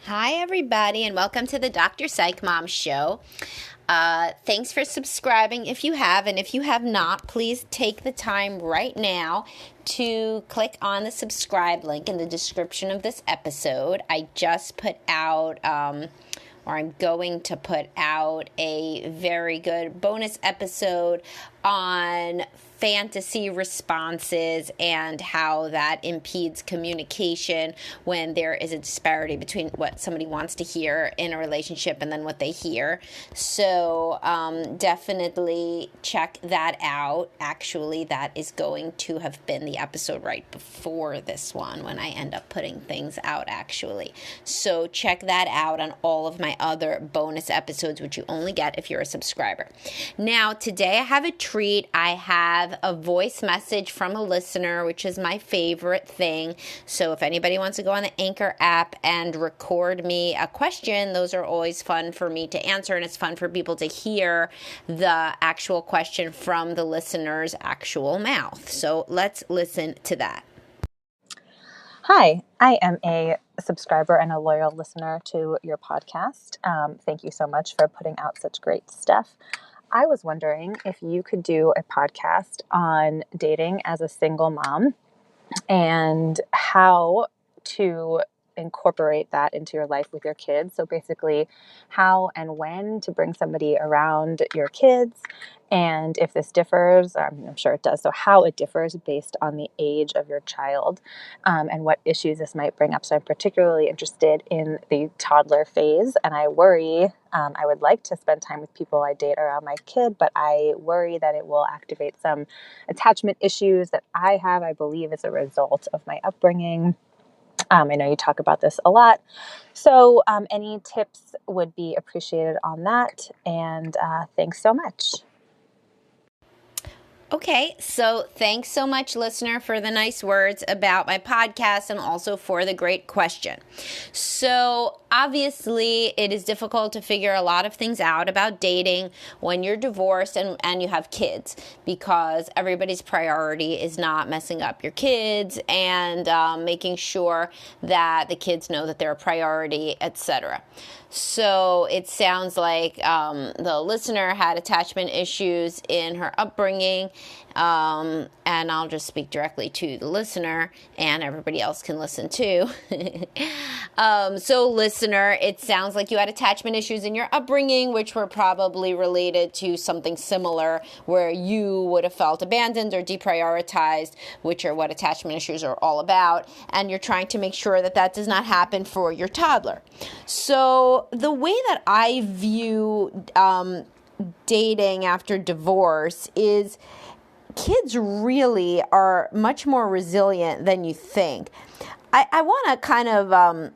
Hi, everybody, and welcome to the Dr. Psych Mom Show. Thanks for subscribing if you have, and if you have not, please take the time right now to click on the subscribe link in the description of this episode. I just put out, or I'm going to put out a very good bonus episode on fantasy responses and how that impedes communication when there is a disparity between what somebody wants to hear in a relationship and then what they hear. So definitely check that out. Actually, that is going to have been the episode right before this one when I end up putting things out, actually. So check that out on all of my other bonus episodes, which you only get if you're a subscriber. Now, today I have a treat. I have a voice message from a listener, which is my favorite thing. So if anybody wants to go on the Anchor app and record me a question, those are always fun for me to answer, and it's fun for people to hear the actual question from the listener's actual mouth. So let's listen to that. Hi, I am a subscriber and a loyal listener to your podcast. Thank you so much for putting out such great stuff. I was wondering if you could do a podcast on dating as a single mom and how to incorporate that into your life with your kids. So basically, how and when to bring somebody around your kids, and if this differs, I'm sure it does, so how it differs based on the age of your child, and what issues this might bring up. So I'm particularly interested in the toddler phase, and I worry, I would like to spend time with people I date around my kid, but I worry that it will activate some attachment issues that I believe, as a result of my upbringing. I know you talk about this a lot. So any tips would be appreciated on that. And thanks so much. Okay, so thanks so much, listener, for the nice words about my podcast and also for the great question. So obviously, it is difficult to figure a lot of things out about dating when you're divorced and you have kids, because everybody's priority is not messing up your kids and making sure that the kids know that they're a priority, etc. So it sounds like the listener had attachment issues in her upbringing, and I'll just speak directly to the listener, and everybody else can listen too. So listener, it sounds like you had attachment issues in your upbringing, which were probably related to something similar where you would have felt abandoned or deprioritized, which are what attachment issues are all about, and you're trying to make sure that that does not happen for your toddler. So the way that I view dating after divorce is kids really are much more resilient than you think. I want to kind of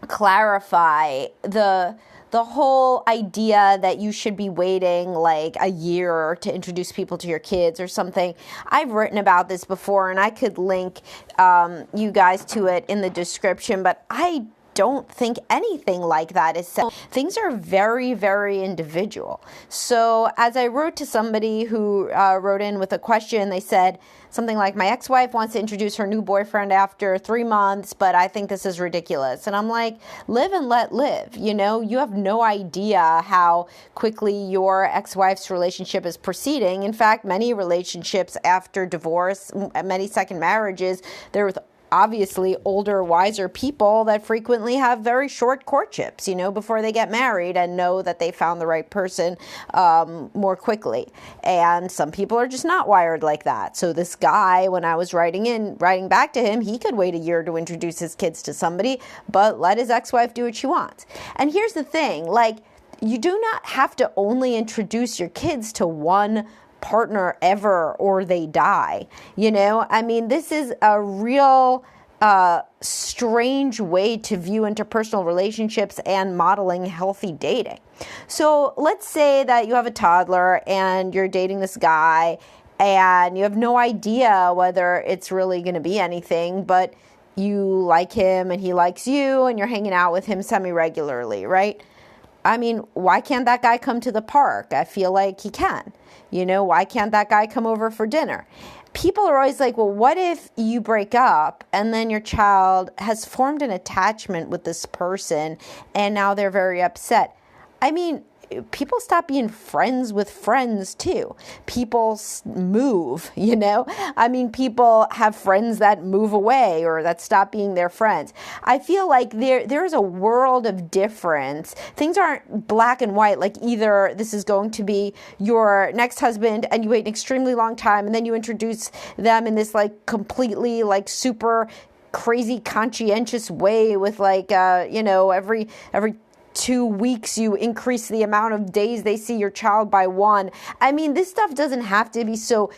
clarify the whole idea that you should be waiting like a year to introduce people to your kids or something. I've written about this before, and I could link you guys to it in the description, but I don't think anything like that is said. Things are very, very individual. So as I wrote to somebody who wrote in with a question, they said something like, my ex-wife wants to introduce her new boyfriend after 3 months, but I think this is ridiculous. And I'm like, live and let live. You know, you have no idea how quickly your ex-wife's relationship is proceeding. In fact, many relationships after divorce, many second marriages, they're with obviously older, wiser people that frequently have very short courtships, you know, before they get married and know that they found the right person more quickly. And some people are just not wired like that. So this guy, when I was writing back to him, he could wait a year to introduce his kids to somebody, but let his ex-wife do what she wants. And here's the thing, like, you do not have to only introduce your kids to one partner ever or they die. You know, I mean, this is a real strange way to view interpersonal relationships and modeling healthy dating. So let's say that you have a toddler and you're dating this guy and you have no idea whether it's really going to be anything, but you like him and he likes you and you're hanging out with him semi-regularly, right? I mean, why can't that guy come to the park? I feel like he can. You know, why can't that guy come over for dinner? people are always like, well, what if you break up and then your child has formed an attachment with this person and now they're very upset? I mean, people stop being friends with friends too. People move, I mean, people have friends that move away or that stop being their friends. I feel like there's a world of difference. Things aren't black and white, like either this is going to be your next husband and you wait an extremely long time and then you introduce them in this like completely like super crazy conscientious way with like, every 2 weeks you increase the amount of days they see your child by 1. I mean, this stuff doesn't have to be so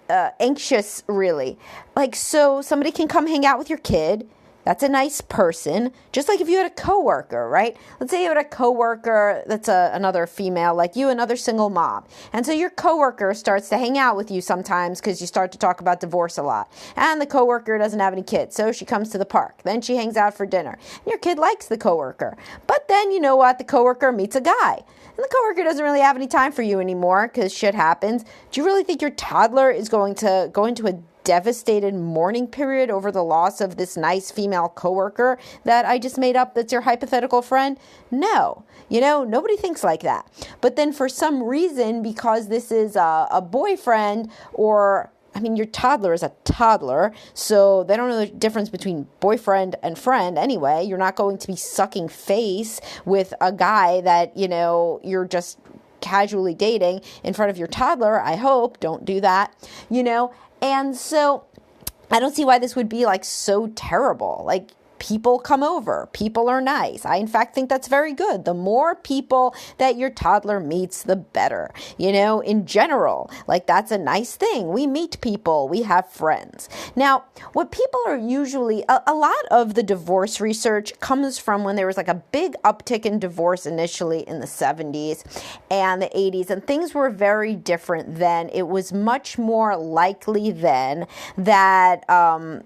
anxious, really. Like, so somebody can come hang out with your kid. That's a nice person. Just like if you had a coworker, right? Let's say you had a coworker that's another female like you, another single mom. And so your coworker starts to hang out with you sometimes because you start to talk about divorce a lot. And the coworker doesn't have any kids, so she comes to the park. Then she hangs out for dinner. And your kid likes the coworker. But then, you know what? The coworker meets a guy. And the coworker doesn't really have any time for you anymore because shit happens. Do you really think your toddler is going to go into a devastated mourning period over the loss of this nice female coworker that I just made up that's your hypothetical friend? No. Nobody thinks like that. But then for some reason, because this is a boyfriend your toddler is a toddler, so they don't know the difference between boyfriend and friend anyway. You're not going to be sucking face with a guy that, you're just casually dating in front of your toddler. I hope. Don't do that, And so I don't see why this would be like so terrible. Like, people come over. People are nice. I, in fact, think that's very good. The more people that your toddler meets, the better. In general, like that's a nice thing. We meet people. We have friends. Now, what people are usually, a lot of the divorce research comes from when there was like a big uptick in divorce initially in the 70s and the 80s, and things were very different then. It was much more likely then that,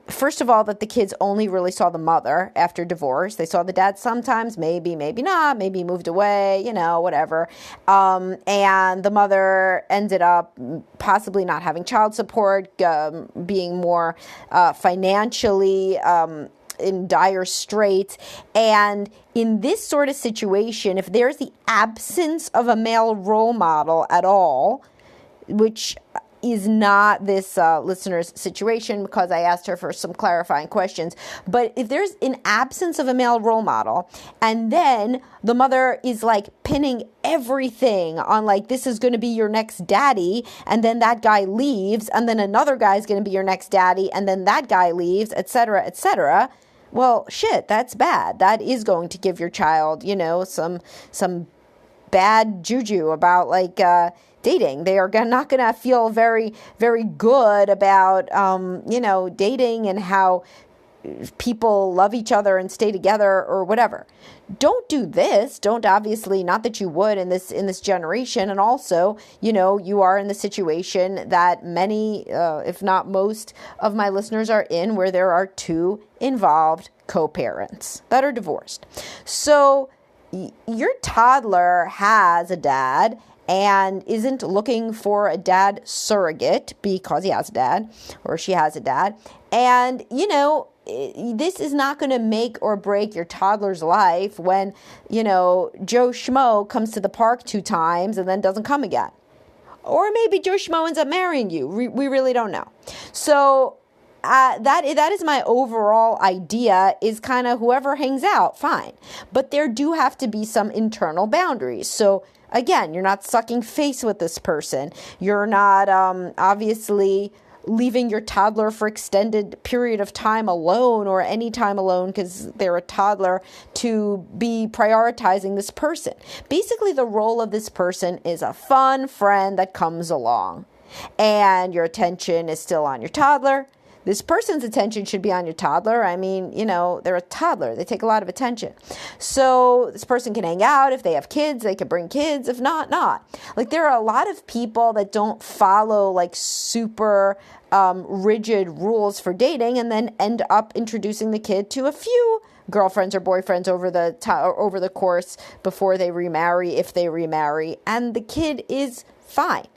first of all, that the kids only really saw the mother after divorce. They saw the dad sometimes, maybe not, maybe he moved away, whatever. And the mother ended up possibly not having child support, being more financially in dire straits. And in this sort of situation, if there's the absence of a male role model at all, which is not this listener's situation because I asked her for some clarifying questions. But if there's an absence of a male role model and then the mother is like pinning everything on like, this is going to be your next daddy, and then that guy leaves, and then another guy is going to be your next daddy, and then that guy leaves, etc., etc., well, shit, that's bad. That is going to give your child, some bad juju about like dating. They are not going to feel very, very good about, dating and how people love each other and stay together or whatever. Don't do this. Don't, obviously, not that you would in this generation. And also, you are in the situation that many, if not most of my listeners are in, where there are 2 involved co-parents that are divorced. So your toddler has a dad and isn't looking for a dad surrogate because he has a dad or she has a dad. And, this is not going to make or break your toddler's life when, Joe Schmo comes to the park 2 times and then doesn't come again. Or maybe Joe Schmo ends up marrying you. We really don't know. So that is my overall idea, is kind of whoever hangs out, fine. But there do have to be some internal boundaries. So again, you're not sucking face with this person. You're not obviously leaving your toddler for extended period of time alone or any time alone because they're a toddler to be prioritizing this person. Basically, the role of this person is a fun friend that comes along, and your attention is still on your toddler. This person's attention should be on your toddler. I mean, they're a toddler. They take a lot of attention. So this person can hang out. If they have kids, they can bring kids. If not, not. Like, there are a lot of people that don't follow like super rigid rules for dating and then end up introducing the kid to a few girlfriends or boyfriends over the course before they remarry, if they remarry, and the kid is fine.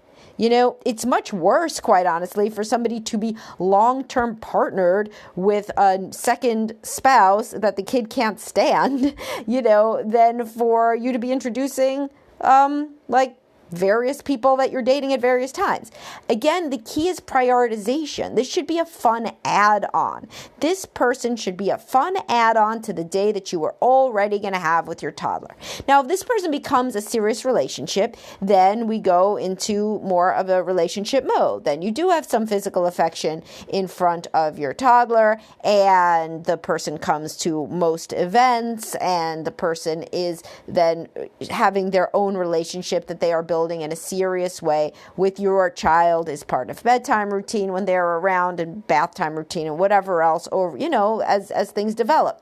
It's much worse, quite honestly, for somebody to be long-term partnered with a second spouse that the kid can't stand, than for you to be introducing, like various people that you're dating at various times. Again, the key is prioritization. This should be a fun add-on. This person should be a fun add-on to the day that you are already going to have with your toddler. Now, if this person becomes a serious relationship, then we go into more of a relationship mode. Then you do have some physical affection in front of your toddler, and the person comes to most events, and the person is then having their own relationship that they are building in a serious way with your child as part of bedtime routine when they're around, and bath time routine and whatever else, or as things develop,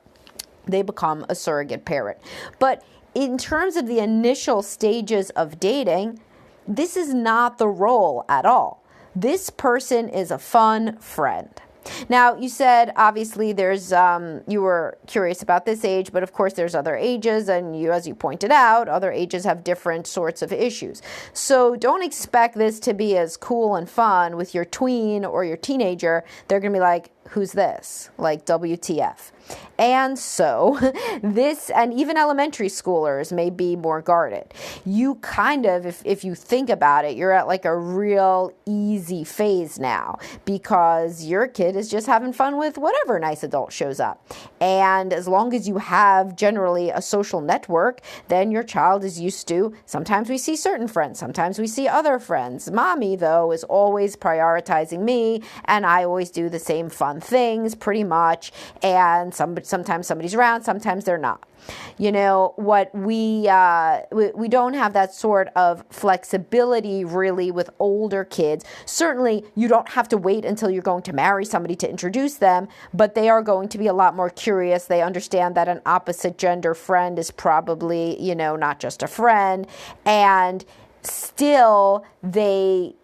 they become a surrogate parent. But in terms of the initial stages of dating, this is not the role at all. This person is a fun friend. Now, you said, obviously, there's, you were curious about this age, but of course there's other ages, and as you pointed out, other ages have different sorts of issues. So don't expect this to be as cool and fun with your tween or your teenager. They're going to be like, who's this? Like, WTF. And so this, and even elementary schoolers may be more guarded. You kind of, if you think about it, you're at like a real easy phase now, because your kid is just having fun with whatever nice adult shows up. And as long as you have generally a social network, then your child is used to, sometimes we see certain friends, sometimes we see other friends. Mommy, though, is always prioritizing me, and I always do the same fun things pretty much. And sometimes somebody's around, sometimes they're not. What we don't have that sort of flexibility really with older kids. Certainly, you don't have to wait until you're going to marry somebody to introduce them, but they are going to be a lot more curious. They understand that an opposite gender friend is probably, not just a friend, and still they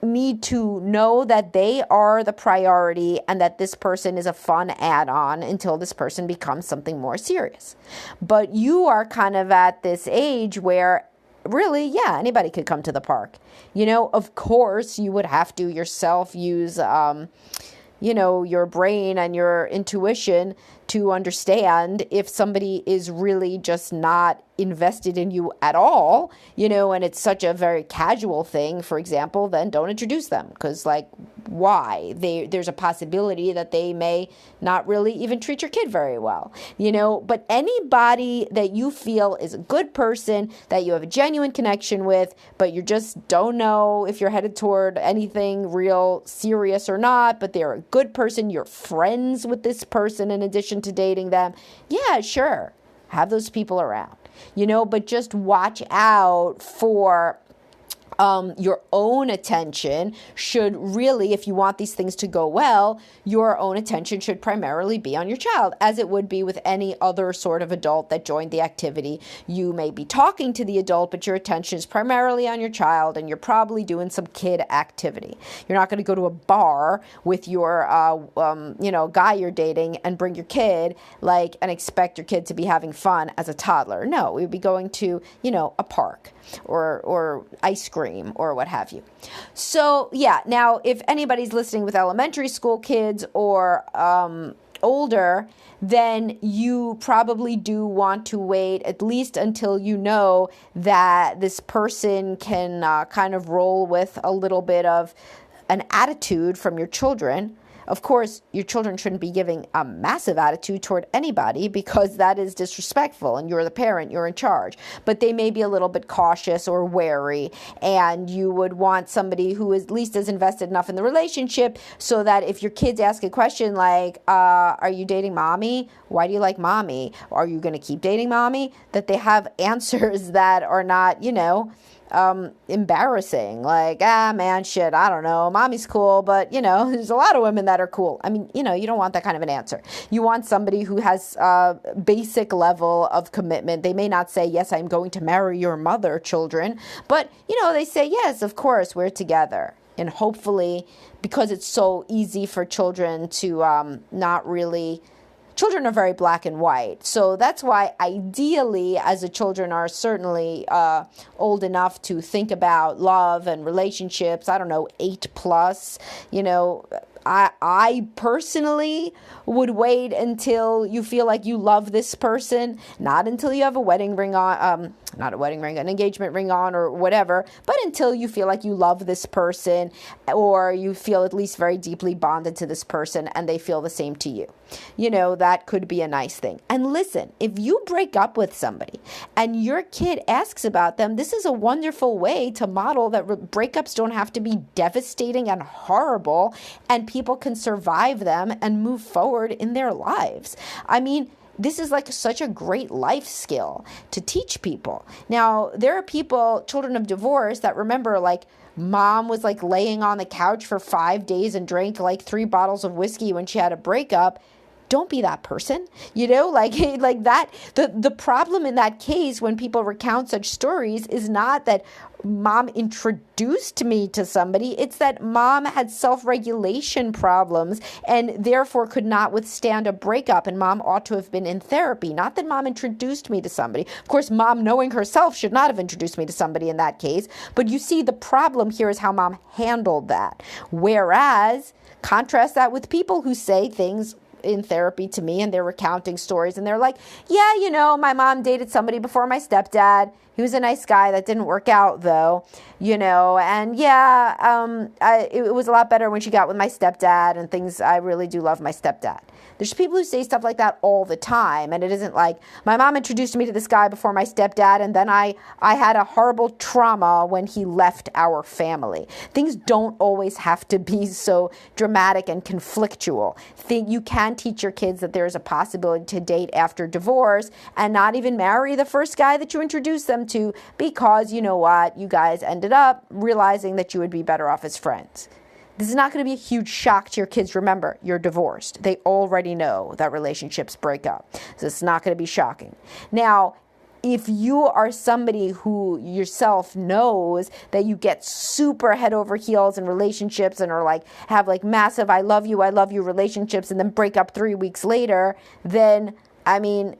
need to know that they are the priority and that this person is a fun add-on until this person becomes something more serious. But you are kind of at this age where really, anybody could come to the park. Of course, you would have to yourself use, your brain and your intuition to understand if somebody is really just not invested in you at all, and it's such a very casual thing, for example, then don't introduce them, because why? There's a possibility that they may not really even treat your kid very well, but anybody that you feel is a good person, that you have a genuine connection with, but you just don't know if you're headed toward anything real serious or not, but they're a good person, you're friends with this person in addition to dating them, sure, have those people around. But just watch out for your own attention should really, if you want these things to go well, your own attention should primarily be on your child, as it would be with any other sort of adult that joined the activity. You may be talking to the adult, but your attention is primarily on your child, and you're probably doing some kid activity. You're not going to go to a bar with your, guy you're dating and bring your kid, and expect your kid to be having fun as a toddler. No, we would be going to, a park or ice cream or what have you. So now if anybody's listening with elementary school kids or older, then you probably do want to wait at least until you know that this person can kind of roll with a little bit of an attitude from your children. Of course, your children shouldn't be giving a massive attitude toward anybody, because that is disrespectful, and you're the parent, you're in charge. But they may be a little bit cautious or wary, and you would want somebody who is at least as invested enough in the relationship so that if your kids ask a question like, are you dating mommy? Why do you like mommy? Are you going to keep dating mommy? That they have answers that are not, embarrassing, like, man, shit, I don't know, mommy's cool, but there's a lot of women that are cool. I mean, you don't want that kind of an answer. You want somebody who has a basic level of commitment. They may not say, yes, I'm going to marry your mother, children, but they say, yes, of course, we're together. And hopefully, because it's so easy for children to not really children are very black and white. So that's why ideally, as the children are certainly old enough to think about love and relationships, I don't know, 8 plus, I personally would wait until you feel like you love this person, not until you have a wedding ring on, not a wedding ring, an engagement ring on or whatever, but until you feel like you love this person or you feel at least very deeply bonded to this person and they feel the same to you. That could be a nice thing. And listen, if you break up with somebody and your kid asks about them, this is a wonderful way to model that breakups don't have to be devastating and horrible, and people can survive them and move forward in their lives. I mean, this is like such a great life skill to teach people. Now, there are people, children of divorce, that remember like mom was like laying on the couch for 5 days and drank like 3 bottles of whiskey when she had a breakup. Don't be that person, like that. The problem in that case when people recount such stories is not that mom introduced me to somebody. It's that mom had self-regulation problems and therefore could not withstand a breakup, and mom ought to have been in therapy, not that mom introduced me to somebody. Of course, mom, knowing herself, should not have introduced me to somebody in that case. But you see, the problem here is how mom handled that. Whereas, contrast that with people who say things in therapy to me and they're recounting stories and they're like, yeah, my mom dated somebody before my stepdad. He was a nice guy. That didn't work out though, and yeah, it was a lot better when she got with my stepdad and things. I really do love my stepdad. There's people who say stuff like that all the time, and it isn't like, my mom introduced me to this guy before my stepdad, and then I had a horrible trauma when he left our family. Things don't always have to be so dramatic and conflictual. You can teach your kids that there's a possibility to date after divorce and not even marry the first guy that you introduced them to, because you know what? You guys ended up realizing that you would be better off as friends. This is not going to be a huge shock to your kids. Remember, you're divorced. They already know that relationships break up. So it's not going to be shocking. Now, if you are somebody who yourself knows that you get super head over heels in relationships and are like, have like massive I love you relationships and then break up 3 weeks later, then, I mean,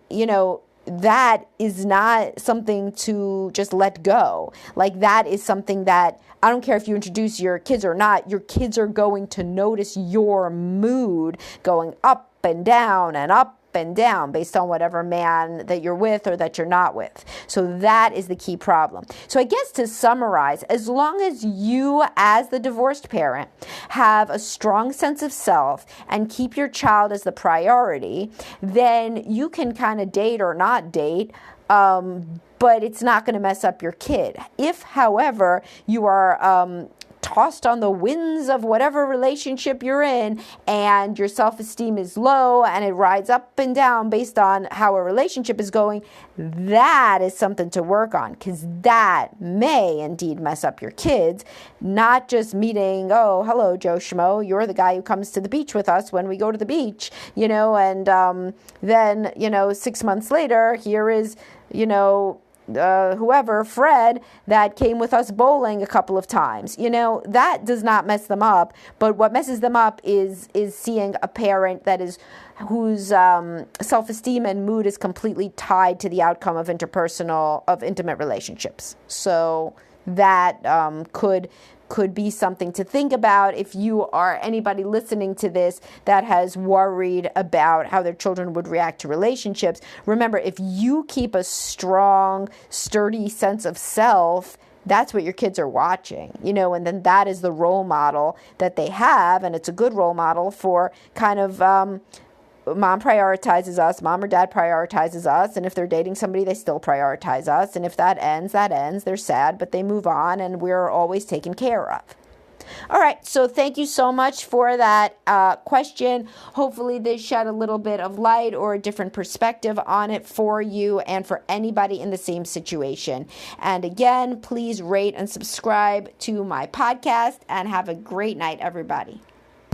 that is not something to just let go. Like, that is something that, I don't care if you introduce your kids or not, your kids are going to notice your mood going up and down and up and down based on whatever man that you're with or that you're not with. So that is the key problem. So I guess to summarize, as long as you as the divorced parent have a strong sense of self and keep your child as the priority, then you can kind of date or not date, but it's not going to mess up your kid. If, however, you are tossed on the winds of whatever relationship you're in and your self-esteem is low and it rides up and down based on how a relationship is going, that is something to work on, because that may indeed mess up your kids. Not just meeting, oh, hello, Joe Schmo, you're the guy who comes to the beach with us when we go to the beach, and then, 6 months later, here is, whoever, Fred, that came with us bowling a couple of times. That does not mess them up. But what messes them up is seeing a parent whose self-esteem and mood is completely tied to the outcome of intimate relationships. So that could be something to think about if you are anybody listening to this that has worried about how their children would react to relationships. Remember, if you keep a strong, sturdy sense of self, that's what your kids are watching, and then that is the role model that they have, and it's a good role model for kind of mom prioritizes us, mom or dad prioritizes us, and if they're dating somebody, they still prioritize us, and if that ends, they're sad, but they move on, and we're always taken care of. All right, so thank you so much for that question. Hopefully this shed a little bit of light or a different perspective on it for you and for anybody in the same situation. And again, please rate and subscribe to my podcast, and have a great night, everybody.